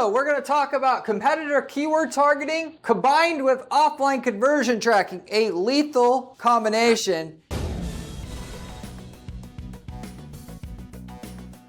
So we're going to talk about competitor keyword targeting combined with offline conversion tracking, a lethal combination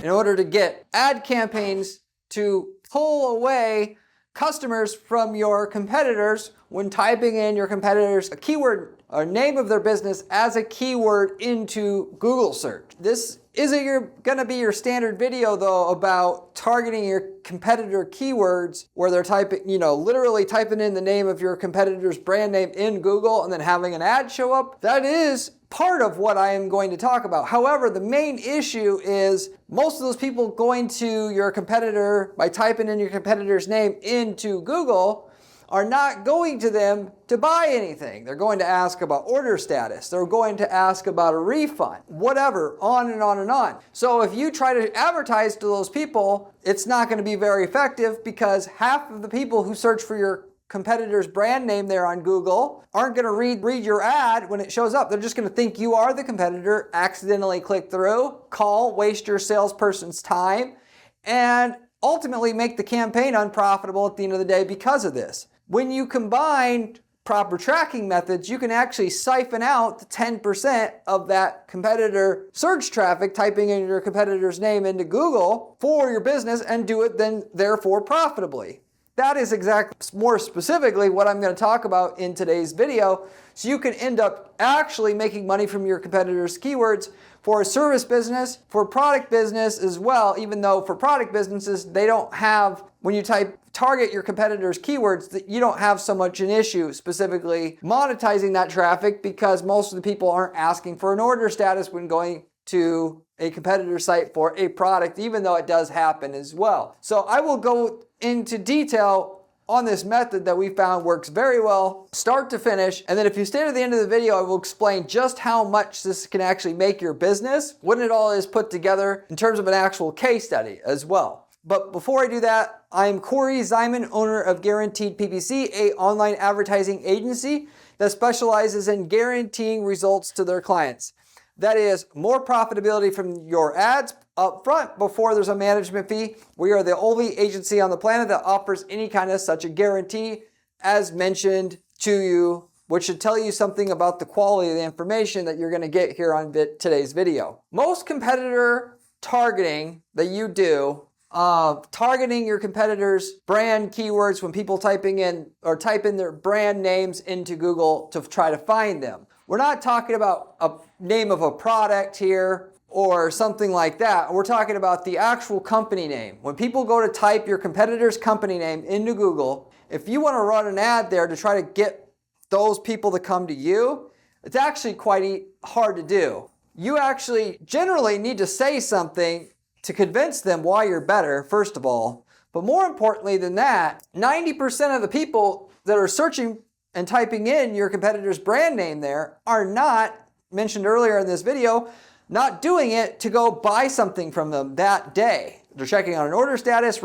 in order to get ad campaigns to pull away customers from your competitors when typing in your competitors' a keyword or name of their business as a keyword into Google search. This isn't going to be your standard video though about targeting your competitor keywords where they're typing, literally typing in the name of your competitor's brand name in Google and then having an ad show up. That is part of what I am going to talk about. However, the main issue is most of those people going to your competitor by typing in your competitor's name into Google are not going to them to buy anything. They're going to ask about order status. They're going to ask about a refund, whatever, on and on and on. So if you try to advertise to those people, it's not going to be very effective because half of the people who search for your competitor's brand name there on Google aren't going to read your ad when it shows up. They're just going to think you are the competitor, accidentally click through, call, waste your salesperson's time, and ultimately make the campaign unprofitable at the end of the day because of this. When you combine proper tracking methods, you can actually siphon out the 10% of that competitor search traffic, typing in your competitor's name into Google for your business and do it then therefore profitably. That is more specifically what I'm going to talk about in today's video. So you can end up actually making money from your competitors' keywords for a service business, for product business as well, even though for product businesses, they don't have, when you target your competitors' keywords, that you don't have so much an issue specifically monetizing that traffic because most of the people aren't asking for an order status when going to a competitor site for a product, even though it does happen as well. So I will go into detail on this method that we found works very well, start to finish. And then if you stay to the end of the video, I will explain just how much this can actually make your business when it all is put together in terms of an actual case study as well. But before I do that, I'm Corey Zyman, owner of Guaranteed PPC, a online advertising agency that specializes in guaranteeing results to their clients. That is more profitability from your ads up front before there's a management fee. We are the only agency on the planet that offers any kind of such a guarantee as mentioned to you, which should tell you something about the quality of the information that you're going to get here on today's video. Most competitor targeting that you do, targeting your competitors' brand keywords when people type in their brand names into Google to try to find them. We're not talking about a name of a product here or something like that. We're talking about the actual company name. When people go to type your competitor's company name into Google, if you want to run an ad there to try to get those people to come to you, it's actually quite hard to do. You actually generally need to say something to convince them why you're better, first of all. But more importantly than that, 90% of the people that are searching and typing in your competitor's brand name there are not, mentioned earlier in this video, not doing it to go buy something from them that day. They're checking on an order status,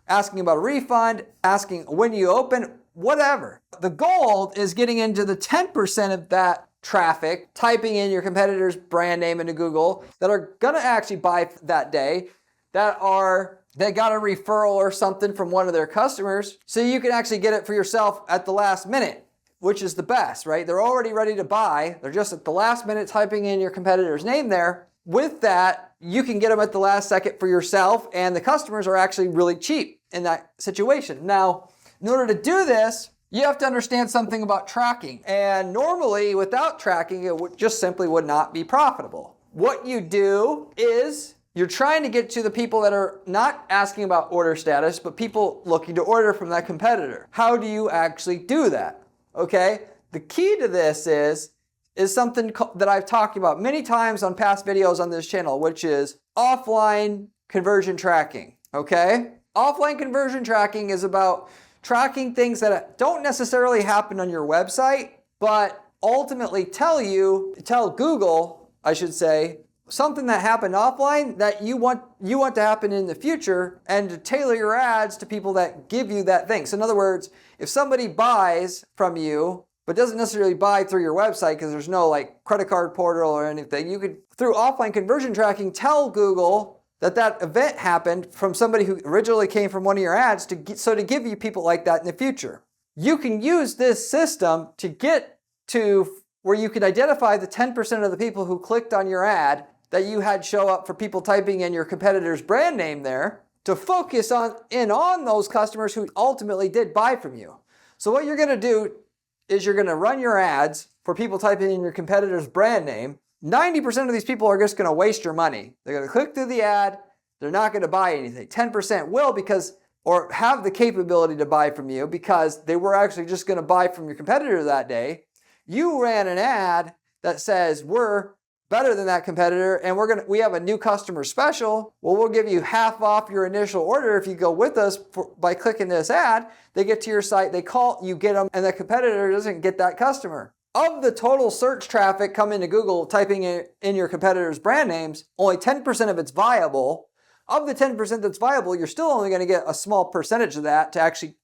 asking about a refund, asking when you open, whatever. The goal is getting into the 10% of that traffic, typing in your competitor's brand name into Google that are gonna actually buy that day, they got a referral or something from one of their customers, so you can actually get it for yourself at the last minute, which is the best, right? They're already ready to buy. They're just at the last minute typing in your competitor's name there. With that, you can get them at the last second for yourself, and the customers are actually really cheap in that situation. Now, in order to do this, you have to understand something about tracking. And normally, without tracking, it just simply would not be profitable. What you do is you're trying to get to the people that are not asking about order status, but people looking to order from that competitor. How do you actually do that? Okay, the key to this is something that I've talked about many times on past videos on this channel, which is offline conversion tracking, okay? Offline conversion tracking is about tracking things that don't necessarily happen on your website, but ultimately tell Google, I should say, something that happened offline that you want to happen in the future, and to tailor your ads to people that give you that thing. So in other words, if somebody buys from you but doesn't necessarily buy through your website because there's no like credit card portal or anything, you could, through offline conversion tracking, tell Google that event happened from somebody who originally came from one of your ads to give you people like that in the future. You can use this system to get to where you can identify the 10% of the people who clicked on your ad that you had show up for people typing in your competitor's brand name there, to focus on those customers who ultimately did buy from you. So what you're going to do is you're going to run your ads for people typing in your competitor's brand name. 90% of these people are just going to waste your money. They're going to click through the ad. They're not going to buy anything. 10% will or have the capability to buy from you because they were actually just going to buy from your competitor that day. You ran an ad that says we're better than that competitor and we have a new customer special. Well, we'll give you half off your initial order if you go with us by clicking this ad. They get to your site, they call, you get them, and the competitor doesn't get that customer. Of the total search traffic coming to Google typing in your competitor's brand names, only 10% of it's viable. Of the 10% that's viable, you're still only going to get a small percentage of that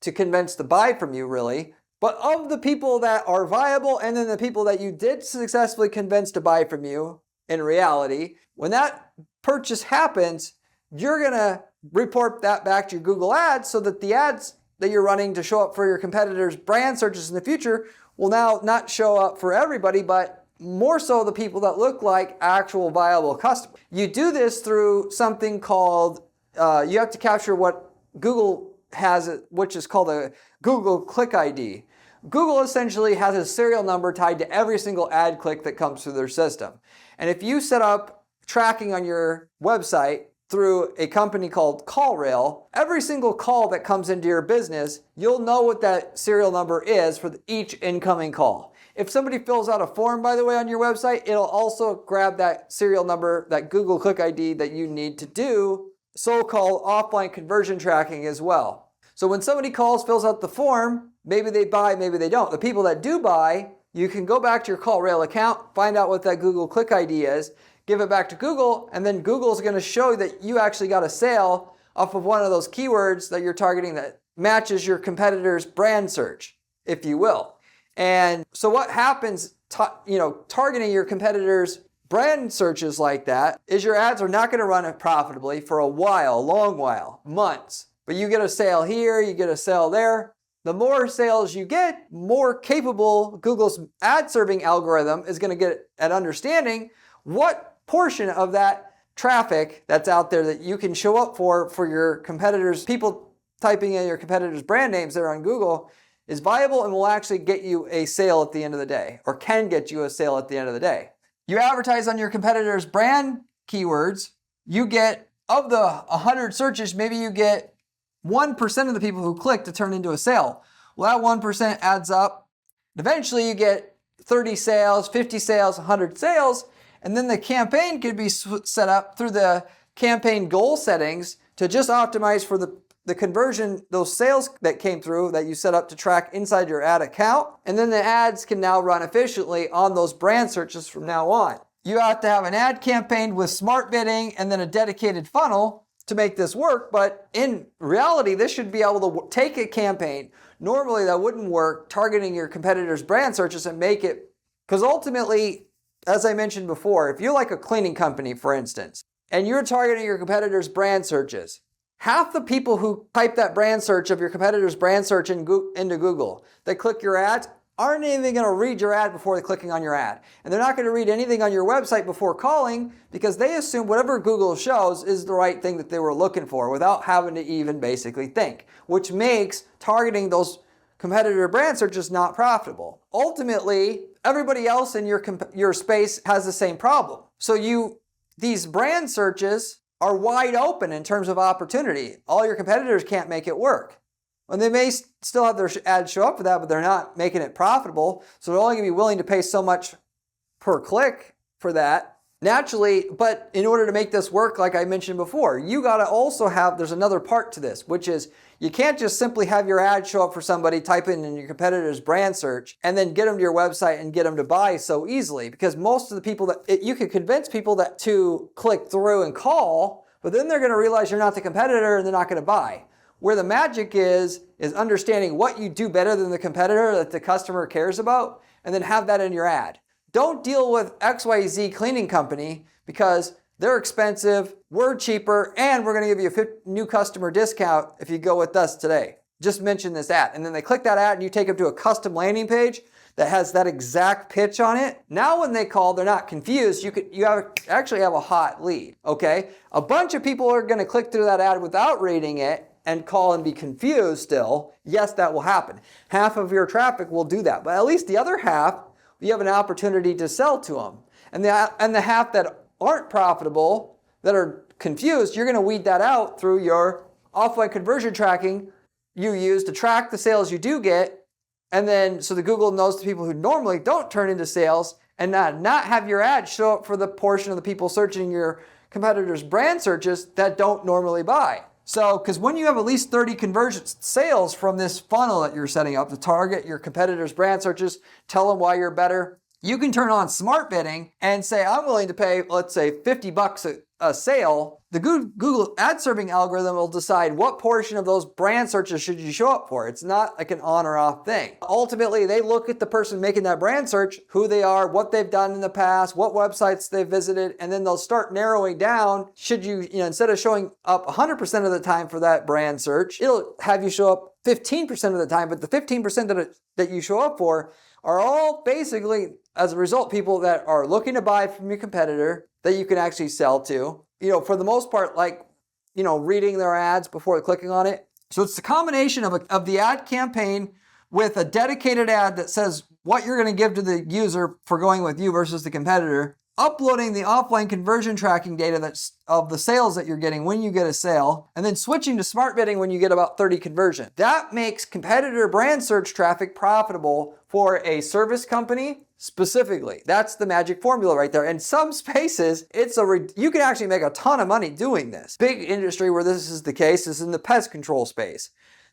to convince to buy from you, really. But of the people that are viable and then the people that you did successfully convince to buy from you, in reality, when that purchase happens, you're going to report that back to your Google ads so that the ads that you're running to show up for your competitors' brand searches in the future will now not show up for everybody, but more so the people that look like actual viable customers. You do this through something called, you have to capture what Google has, which is called a Google Click ID. Google essentially has a serial number tied to every single ad click that comes through their system. And if you set up tracking on your website through a company called CallRail, every single call that comes into your business, you'll know what that serial number is for each incoming call. If somebody fills out a form, by the way, on your website, it'll also grab that serial number, that Google Click ID that you need to do so-called offline conversion tracking as well. So when somebody calls, fills out the form, maybe they buy, maybe they don't. The people that do buy, you can go back to your CallRail account, find out what that Google Click ID is, give it back to Google, and then Google's going to show that you actually got a sale off of one of those keywords that you're targeting that matches your competitor's brand search, if you will. And so what happens, targeting your competitor's brand searches like that is your ads are not going to run it profitably for a while, a long while, months. But you get a sale here, you get a sale there. The more sales you get, more capable Google's ad serving algorithm is going to get at understanding what portion of that traffic that's out there that you can show up for your competitors, people typing in your competitors' brand names there on Google, is viable and will actually get you a sale at the end of the day, or can get you a sale at the end of the day. You advertise on your competitors' brand keywords, you get, of the 100 searches, maybe you get 1% of the people who click to turn into a sale. Well, that 1% adds up. Eventually you get 30 sales, 50 sales, 100 sales, and then the campaign could be set up through the campaign goal settings to just optimize for the conversion, those sales that came through that you set up to track inside your ad account. And then the ads can now run efficiently on those brand searches from now on. You have to have an ad campaign with smart bidding and then a dedicated funnel to make this work, but in reality, this should be able to take a campaign normally that wouldn't work, targeting your competitors' brand searches, and make it, because ultimately, as I mentioned before, if you're like a cleaning company, for instance, and you're targeting your competitors' brand searches, half the people who type that brand search of your competitors' brand search into Google, that click your ads, aren't even going to read your ad before they're clicking on your ad. And they're not going to read anything on your website before calling because they assume whatever Google shows is the right thing that they were looking for without having to even basically think, which makes targeting those competitor brand searches not profitable. Ultimately, everybody else in your space has the same problem. So these brand searches are wide open in terms of opportunity. All your competitors can't make it work. And they may still have their ads show up for that, but they're not making it profitable. So they're only going to be willing to pay so much per click for that. Naturally, but in order to make this work, like I mentioned before, you got to also there's another part to this, which is you can't just simply have your ad show up for somebody, type in your competitor's brand search, and then get them to your website and get them to buy so easily. Because most of the people you can convince people to click through and call, but then they're going to realize you're not the competitor and they're not going to buy. Where the magic is understanding what you do better than the competitor that the customer cares about, and then have that in your ad. Don't deal with XYZ cleaning company because they're expensive, we're cheaper, and we're going to give you a new customer discount if you go with us today. Just mention this ad. And then they click that ad and you take them to a custom landing page that has that exact pitch on it. Now when they call, they're not confused. Actually have a hot lead, okay? A bunch of people are going to click through that ad without reading it and call and be confused still. Yes, that will happen. Half of your traffic will do that, but at least the other half, you have an opportunity to sell to them. And the half that aren't profitable, that are confused, you're going to weed that out through your offline conversion tracking you use to track the sales you do get. And then so the Google knows the people who normally don't turn into sales and not have your ad show up for the portion of the people searching your competitors' brand searches that don't normally buy. So, because when you have at least 30 conversion sales from this funnel that you're setting up to target your competitors' brand searches, tell them why you're better, you can turn on smart bidding and say, I'm willing to pay, let's say, $50 a sale. The Google ad serving algorithm will decide what portion of those brand searches should you show up for. It's not like an on or off thing. Ultimately, they look at the person making that brand search, who they are, what they've done in the past, what websites they've visited, and then they'll start narrowing down. Should you instead of showing up 100% of the time for that brand search, it'll have you show up 15% of the time, but the 15% that you show up for are all basically, as a result, people that are looking to buy from your competitor that you can actually sell to. For the most part, reading their ads before clicking on it. So it's the combination of the ad campaign with a dedicated ad that says what you're going to give to the user for going with you versus the competitor, uploading the offline conversion tracking data that's of the sales that you're getting when you get a sale, and then switching to smart bidding when you get about 30 conversion. That makes competitor brand search traffic profitable for a service company specifically. That's the magic formula right there. In some spaces, you can actually make a ton of money doing this. Big industry where this is the case is in the pest control space.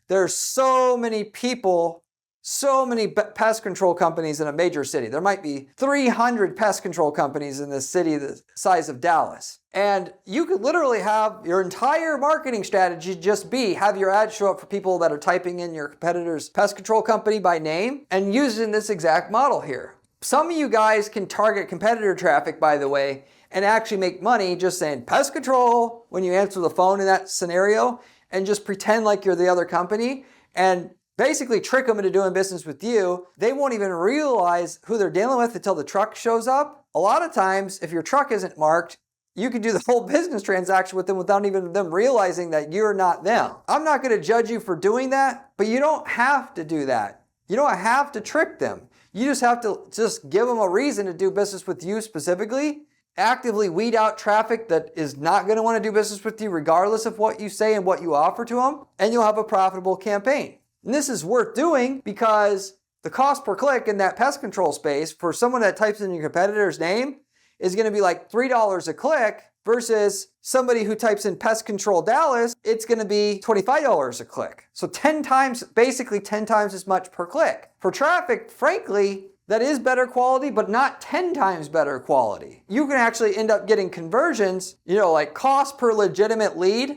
There's so many people, so many pest control companies in a major city. There might be 300 pest control companies in this city the size of Dallas. And you could literally have your entire marketing strategy just have your ad show up for people that are typing in your competitor's pest control company by name and using this exact model here. Some of you guys can target competitor traffic, by the way, and actually make money just saying pest control when you answer the phone in that scenario and just pretend like you're the other company and basically trick them into doing business with you. They won't even realize who they're dealing with until the truck shows up. A lot of times, if your truck isn't marked, you can do the whole business transaction with them without even them realizing that you're not them. I'm not going to judge you for doing that, but you don't have to do that. You don't have to trick them. You just have to give them a reason to do business with you specifically. Actively weed out traffic that is not going to want to do business with you regardless of what you say and what you offer to them, and you'll have a profitable campaign. And this is worth doing because the cost per click in that pest control space for someone that types in your competitor's name is going to be like $3 a click versus somebody who types in pest control Dallas, it's going to be $25 a click. So 10 times as much per click. For traffic, frankly, that is better quality, but not 10 times better quality. You can actually end up getting conversions, like cost per legitimate lead.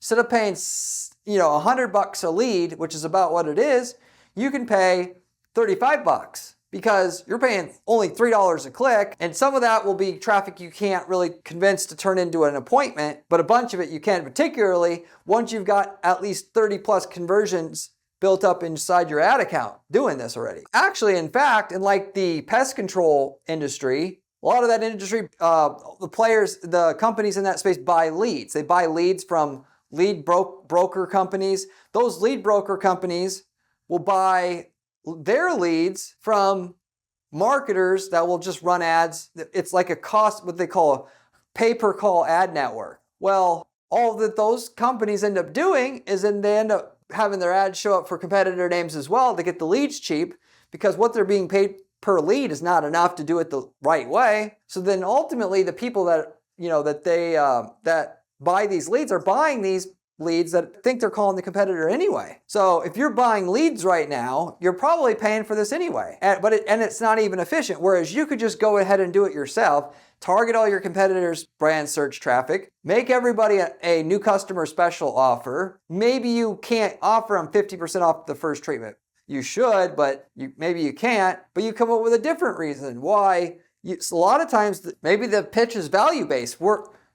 Instead of paying, $100 a lead, which is about what it is, you can pay $35 because you're paying only $3 a click. And some of that will be traffic you can't really convince to turn into an appointment, but a bunch of it you can, particularly once you've got at least 30 plus conversions built up inside your ad account doing this already. Actually, in fact, in like the pest control industry, a lot of that industry, the companies in that space buy leads. They buy leads from lead broker companies. Those lead broker companies will buy their leads from marketers that will just run ads. It's like what they call a pay-per-call ad network. Well, all that those companies end up doing is then they end up having their ads show up for competitor names as well to get the leads cheap, because what they're being paid per lead is not enough to do it the right way. So then ultimately the people that buy these leads are buying these leads that think they're calling the competitor anyway. So if you're buying leads right now, you're probably paying for this anyway. And it's not even efficient. Whereas you could just go ahead and do it yourself, target all your competitors' brand search traffic, make everybody a new customer special offer. Maybe you can't offer them 50% off the first treatment. You should, but maybe you can't. But you come up with a different reason why. A lot of times, maybe the pitch is value-based.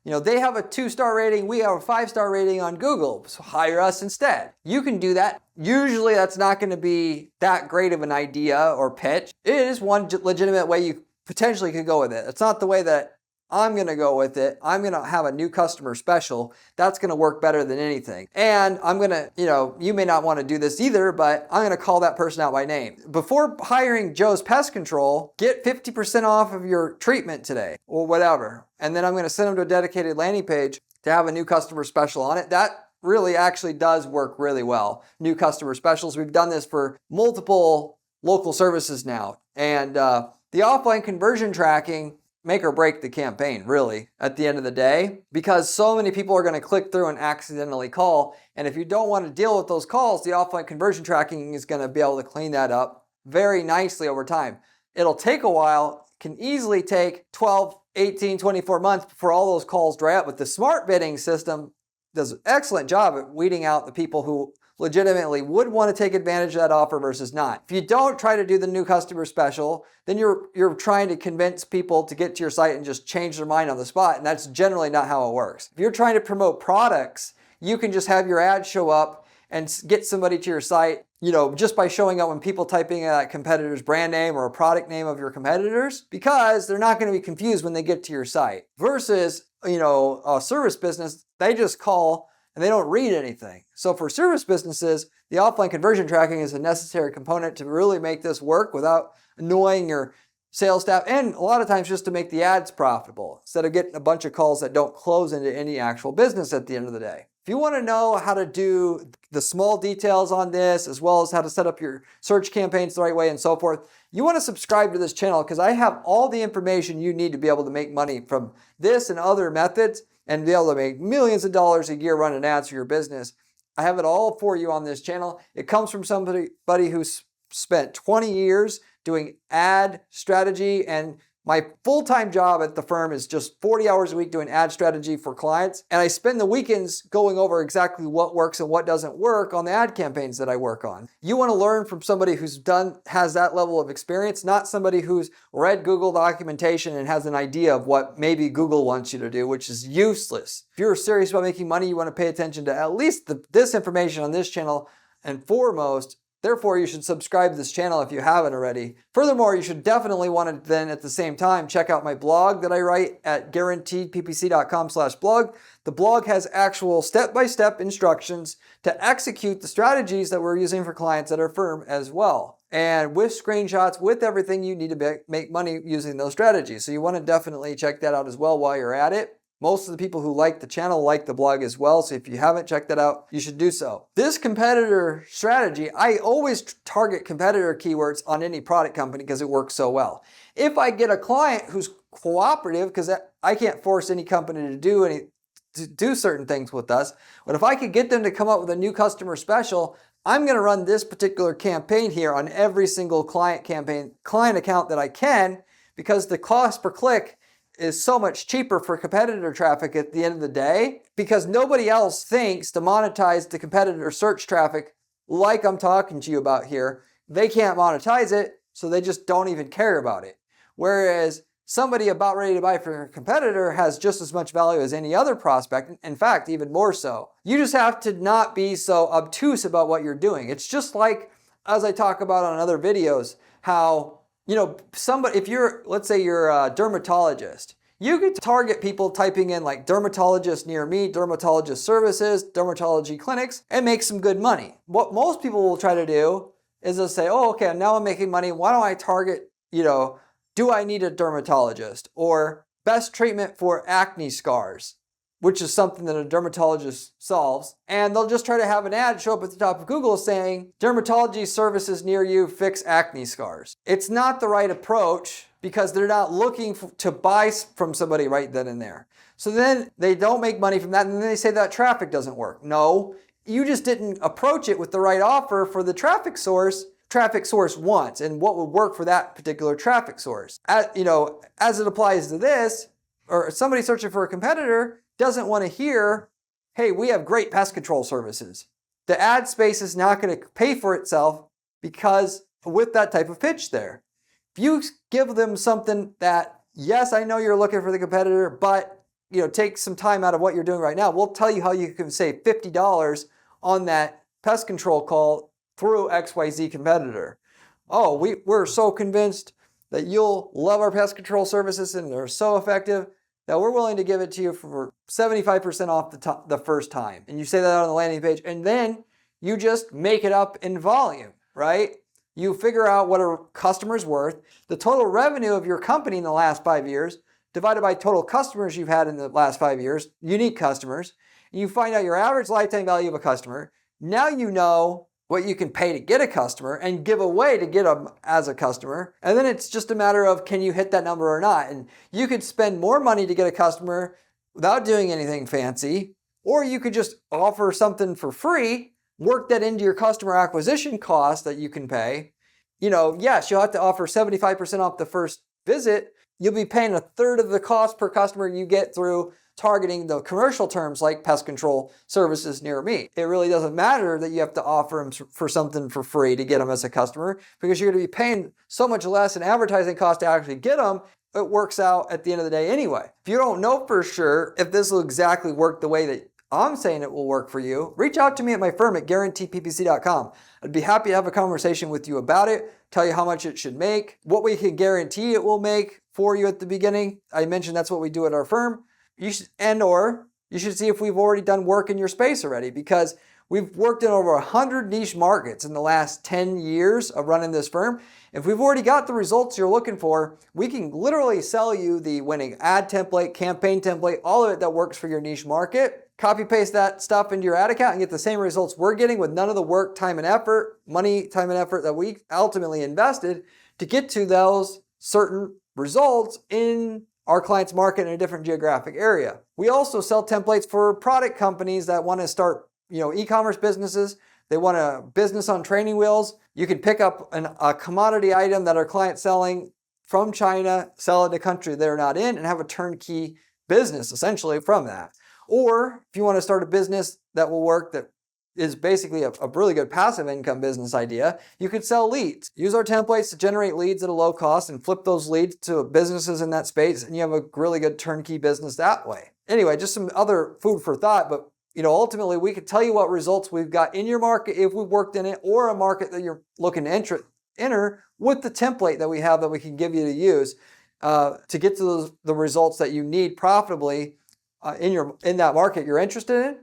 They have a 2-star rating, we have a 5-star rating on Google, so hire us instead. You can do that. Usually that's not going to be that great of an idea or pitch. It is one legitimate way you potentially could go with it. It's not the way that I'm going to go with it. I'm going to have a new customer special. That's going to work better than anything. And I'm going to, you may not want to do this either, but I'm going to call that person out by name. Before hiring Joe's Pest Control, get 50% off of your treatment today or whatever. And then I'm going to send them to a dedicated landing page to have a new customer special on it. That really actually does work really well. New customer specials. We've done this for multiple local services now. And the offline conversion tracking make or break the campaign, really, at the end of the day, because so many people are going to click through and accidentally call. And if you don't want to deal with those calls, the offline conversion tracking is going to be able to clean that up very nicely over time. It'll take a while, can easily take 12, 18, 24 months before all those calls dry up. But the smart bidding system does an excellent job at weeding out the people who legitimately would want to take advantage of that offer versus not. If you don't try to do the new customer special, then you're trying to convince people to get to your site and just change their mind on the spot, and that's generally not how it works. If you're trying to promote products, you can just have your ad show up and get somebody to your site, just by showing up when people typing in a competitor's brand name or a product name of your competitors, because they're not going to be confused when they get to your site. Versus, a service business, they just call and they don't read anything. So for service businesses, the offline conversion tracking is a necessary component to really make this work without annoying your sales staff, and a lot of times just to make the ads profitable instead of getting a bunch of calls that don't close into any actual business at the end of the day. If you want to know how to do the small details on this, as well as how to set up your search campaigns the right way and so forth, you want to subscribe to this channel, because I have all the information you need to be able to make money from this and other methods and be able to make millions of dollars a year running ads for your business. I have it all for you on this channel. It comes from somebody who's spent 20 years doing ad strategy, and my full-time job at the firm is just 40 hours a week doing ad strategy for clients. And I spend the weekends going over exactly what works and what doesn't work on the ad campaigns that I work on. You want to learn from somebody who's has that level of experience, not somebody who's read Google documentation and has an idea of what maybe Google wants you to do, which is useless. If you're serious about making money, you want to pay attention to at least this information on this channel, and foremost, therefore, you should subscribe to this channel if you haven't already. Furthermore, you should definitely want to then at the same time check out my blog that I write at guaranteedppc.com/blog. The blog has actual step-by-step instructions to execute the strategies that we're using for clients at our firm as well. And with screenshots, with everything you need to make money using those strategies. So you want to definitely check that out as well while you're at it. Most of the people who like the channel like the blog as well, so if you haven't checked that out, you should do so. This competitor strategy, I always target competitor keywords on any product company because it works so well. If I get a client who's cooperative, because I can't force any company to do certain things with us, but if I could get them to come up with a new customer special, I'm going to run this particular campaign here on every single client account that I can, because the cost per click is so much cheaper for competitor traffic at the end of the day, because nobody else thinks to monetize the competitor search traffic like I'm talking to you about here. They can't monetize it, so they just don't even care about it. Whereas somebody about ready to buy for a competitor has just as much value as any other prospect. In fact, even more so. You just have to not be so obtuse about what you're doing. It's just like, as I talk about on other videos, how let's say you're a dermatologist, you could target people typing in like dermatologist near me, dermatologist services, dermatology clinics, and make some good money. What most people will try to do is they'll say, oh, okay, now I'm making money. Why don't I target, do I need a dermatologist? Or best treatment for acne scars, which is something that a dermatologist solves. And they'll just try to have an ad show up at the top of Google saying, dermatology services near you fix acne scars. It's not the right approach, because they're not looking to buy from somebody right then and there. So then they don't make money from that, and then they say that traffic doesn't work. No, you just didn't approach it with the right offer for the traffic source wants, and what would work for that particular traffic source. As it applies to this, or somebody searching for a competitor doesn't want to hear, hey, we have great pest control services. The ad space is not going to pay for itself because with that type of pitch there. If you give them something that, yes, I know you're looking for the competitor, but take some time out of what you're doing right now, we'll tell you how you can save $50 on that pest control call through XYZ competitor. Oh, we're so convinced that you'll love our pest control services and they're so effective that we're willing to give it to you for 75% off the first time. And you say that on the landing page, and then you just make it up in volume, right? You figure out what a customer's worth, the total revenue of your company in the last 5 years, divided by total customers you've had in the last 5 years, unique customers, and you find out your average lifetime value of a customer. Now you know what you can pay to get a customer and give away to get them as a customer. And then it's just a matter of, can you hit that number or not? And you could spend more money to get a customer without doing anything fancy, or you could just offer something for free, work that into your customer acquisition cost that you can pay. Yes, you'll have to offer 75% off the first visit. You'll be paying a third of the cost per customer you get through targeting the commercial terms like pest control services near me. It really doesn't matter that you have to offer them for something for free to get them as a customer, because you're going to be paying so much less in advertising cost to actually get them. It works out at the end of the day anyway. If you don't know for sure if this will exactly work the way that I'm saying it will work for you, reach out to me at my firm at guaranteeppc.com. I'd be happy to have a conversation with you about it, tell you how much it should make, what we can guarantee it will make for you at the beginning. I mentioned that's what we do at our firm. You should see if we've already done work in your space already, because we've worked in over 100 niche markets in the last 10 years of running this firm. If we've already got the results you're looking for, we can literally sell you the winning ad template, campaign template, all of it that works for your niche market. Copy paste that stuff into your ad account and get the same results we're getting with none of the work, time and effort, money, time and effort that we ultimately invested to get to those certain results in our client's market in a different geographic area. We also sell templates for product companies that want to start, e-commerce businesses. They want a business on training wheels. You can pick up a commodity item that our client's selling from China, sell it in a country they're not in, and have a turnkey business essentially from that. Or if you want to start a business that will work, that is basically a really good passive income business idea, you could sell leads. Use our templates to generate leads at a low cost and flip those leads to businesses in that space, and you have a really good turnkey business that way. Anyway, just some other food for thought, but ultimately we could tell you what results we've got in your market if we've worked in it, or a market that you're looking to enter with the template that we have that we can give you to use to get to the results that you need profitably in that market you're interested in.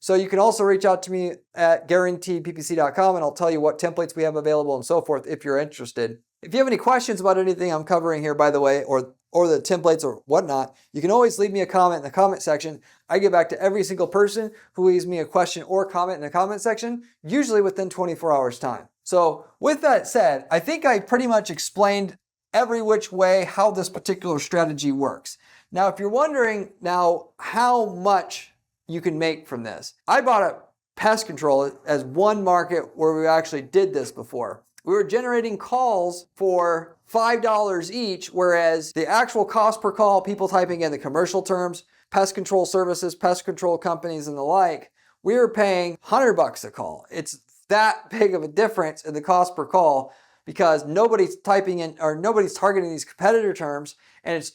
So you can also reach out to me at guaranteeppc.com, and I'll tell you what templates we have available and so forth if you're interested. If you have any questions about anything I'm covering here, by the way, or the templates or whatnot, you can always leave me a comment in the comment section. I get back to every single person who leaves me a question or comment in the comment section, usually within 24 hours time. So with that said, I think I pretty much explained every which way how this particular strategy works. Now, if you're wondering now how much you can make from this, I bought a pest control as one market where we actually did this before. We were generating calls for $5 each, whereas the actual cost per call, people typing in the commercial terms, pest control services, pest control companies and the like, we were paying $100 a call. It's that big of a difference in the cost per call because nobody's typing in or nobody's targeting these competitor terms, and it's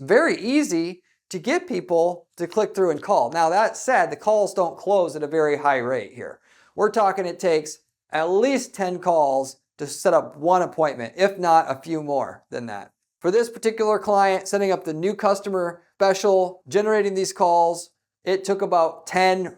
very easy to get people to click through and call. Now that said, the calls don't close at a very high rate here. We're talking it takes at least 10 calls to set up one appointment, if not a few more than that. For this particular client, setting up the new customer special, generating these calls, it took about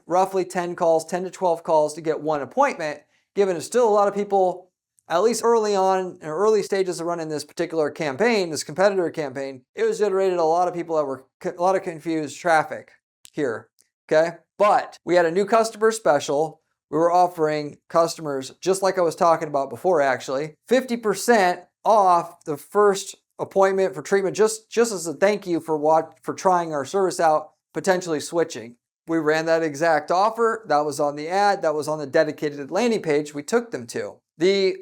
roughly 10 calls, 10 to 12 calls to get one appointment, given it's still a lot of people, at least early on, in early stages of running this particular campaign, this competitor campaign, it was generated a lot of people that were, a lot of confused traffic here, okay? But we had a new customer special. We were offering customers, just like I was talking about before actually, 50% off the first appointment for treatment, just as a thank you for trying our service out, potentially switching. We ran that exact offer. That was on the ad. That was on the dedicated landing page we took them to. The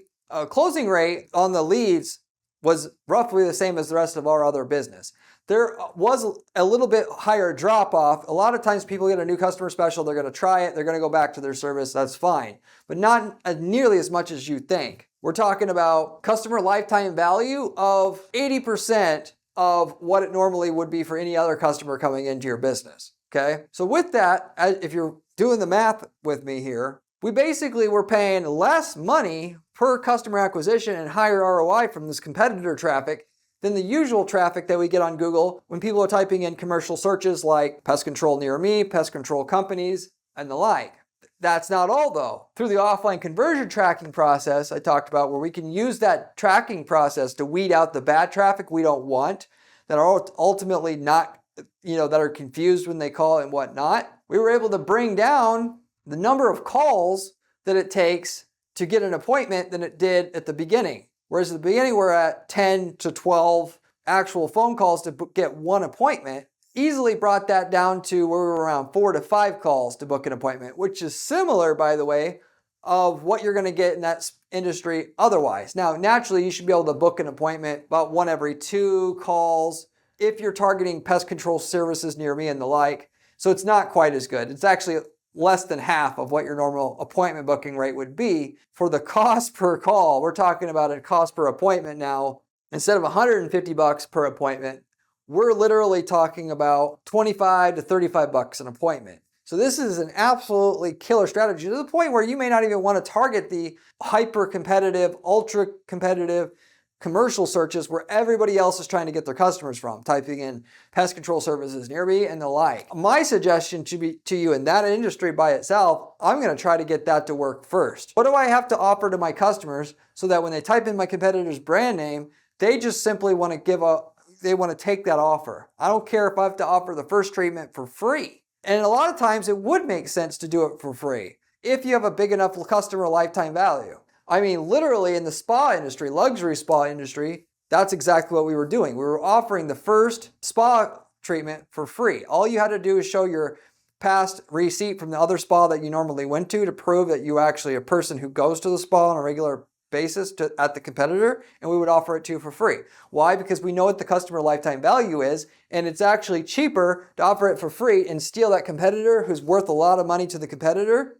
closing rate on the leads was roughly the same as the rest of our other business. There was a little bit higher drop off. A lot of times people get a new customer special, they're going to try it, they're going to go back to their service, that's fine. But not nearly as much as you think. We're talking about customer lifetime value of 80% of what it normally would be for any other customer coming into your business. Okay. So with that, if you're doing the math with me here, we basically were paying less money per customer acquisition and higher ROI from this competitor traffic than the usual traffic that we get on Google when people are typing in commercial searches like pest control near me, pest control companies, and the like. That's not all though. Through the offline conversion tracking process I talked about, where we can use that tracking process to weed out the bad traffic we don't want, that are ultimately not, that are confused when they call and whatnot, we were able to bring down the number of calls that it takes to get an appointment than it did at the beginning. Whereas at the beginning we're at 10 to 12 actual phone calls to get one appointment. Easily brought that down to where we were around 4 to 5 calls to book an appointment, which is similar, by the way, of what you're going to get in that industry otherwise. Now, naturally, you should be able to book an appointment about 1 every 2 calls if you're targeting pest control services near me and the like. So it's not quite as good. It's actually less than half of what your normal appointment booking rate would be. For the cost per call, we're talking about a cost per appointment now. Instead of $150 per appointment, we're literally talking about $25 to $35 an appointment. So this is an absolutely killer strategy to the point where you may not even want to target the hyper competitive, ultra competitive commercial searches where everybody else is trying to get their customers from, typing in pest control services near me and the like. My suggestion to you in that industry by itself, I'm going to try to get that to work first. What do I have to offer to my customers so that when they type in my competitor's brand name, they just simply want to take that offer. I don't care if I have to offer the first treatment for free. And a lot of times it would make sense to do it for free if you have a big enough customer lifetime value. I mean, literally in the spa industry, luxury spa industry, that's exactly what we were doing. We were offering the first spa treatment for free. All you had to do is show your past receipt from the other spa that you normally went to prove that you actually a person who goes to the spa on a regular basis at the competitor, and we would offer it to you for free. Why? Because we know what the customer lifetime value is, and it's actually cheaper to offer it for free and steal that competitor who's worth a lot of money to the competitor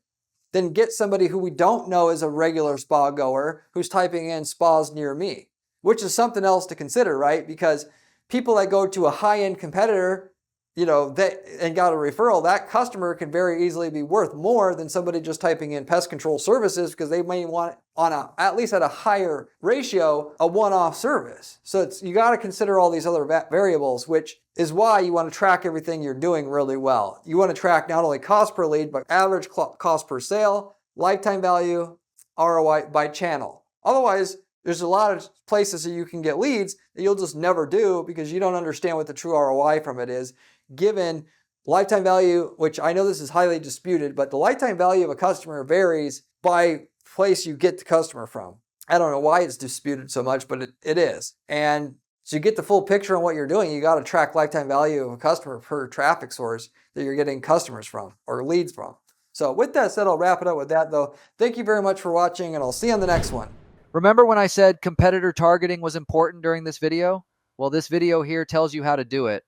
than get somebody who we don't know is a regular spa goer who's typing in spas near me, which is something else to consider, right? Because people that go to a high-end competitor, and got a referral, that customer can very easily be worth more than somebody just typing in pest control services, because they may want at least at a higher ratio, a one-off service. So you got to consider all these other variables, which is why you want to track everything you're doing really well. You want to track not only cost per lead, but average cost per sale, lifetime value, ROI by channel. Otherwise, there's a lot of places that you can get leads that you'll just never do because you don't understand what the true ROI from it is, given lifetime value, which I know this is highly disputed, but the lifetime value of a customer varies by place you get the customer from. I don't know why it's disputed so much, but it is. And so you get the full picture on what you're doing, you got to track lifetime value of a customer per traffic source that you're getting customers from or leads from. So with that said, I'll wrap it up with that though. Thank you very much for watching, and I'll see you on the next one. Remember when I said competitor targeting was important during this video? Well, this video here tells you how to do it.